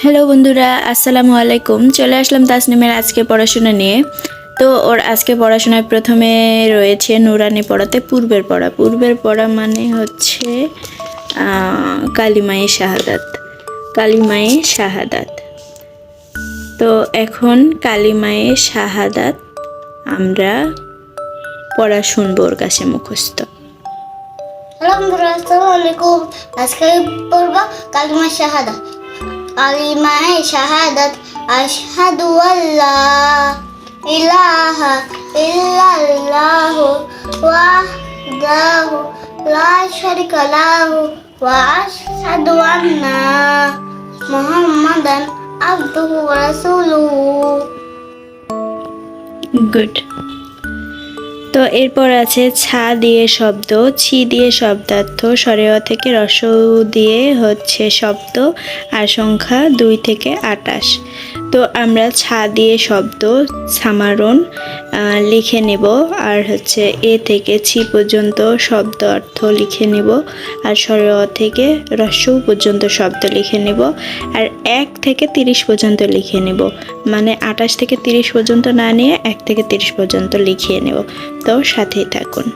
Hello বন্ধুরা, আসসালামু আলাইকুম। চলে আসলাম তাসনিমের আজকে পড়াশোনা নিয়ে। তো ওর আজকে পড়াশোনায় প্রথমে রয়েছে নুরানি পড়াতে পূর্বের পড়া মানে হচ্ছে কালিমায়ে শাহাদাত। তো এখন কালিমায়ে শাহাদাত আমরা পড়া শুনবো ওর কাছে মুখস্থ। হ্যালো বন্ধুরা, আসসালামু আলাইকুম। আজকে পড়ব কালিমায়ে শাহাদাত। কালিমায়ে শাহাদাত আশহাদু আল্লা ইলাহা ইল্লাল্লাহু ওয়াহদাহু লা শারীকা লাহু ওয়া আশহাদু আন্না মুহাম্মাদান আবদুহু ওয়া রাসূলুহু। গুড। তো এরপর আছে ছা দিয়ে শব্দ, ছি দিয়ে শব্দার্থ, সরেয় থেকে রসৌ দিয়ে হচ্ছে শব্দ আর সংখ্যা 2 থেকে 28। তো আমরা ছা দিয়ে শব্দ সামারণ লিখে নেব, আর হচ্ছে এ থেকে ছি পর্যন্ত শব্দ অর্থ লিখে নেব, আর সরেয় থেকে রসৌ পর্যন্ত শব্দ লিখে নেব, আর 1 থেকে 30 পর্যন্ত লিখে নেব। মানে 28 থেকে 30 পর্যন্ত না নিয়ে 1 থেকে 30 পর্যন্ত লিখিয়ে নেব। তো সাথেই থাকুন।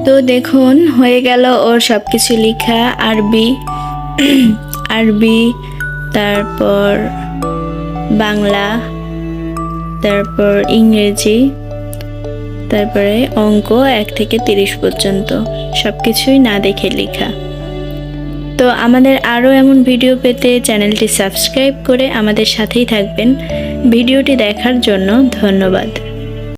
তো দেখুন হয়ে গেল ওর সব কিছু লেখা। আরবি, তারপর বাংলা, তারপর ইংরেজি, তারপরে অঙ্ক 1 থেকে 30 পর্যন্ত সব কিছুই না দেখে লেখা। তো আমাদের আরও এমন ভিডিও পেতে চ্যানেলটি সাবস্ক্রাইব করে আমাদের সাথেই থাকবেন। ভিডিওটি দেখার জন্য ধন্যবাদ।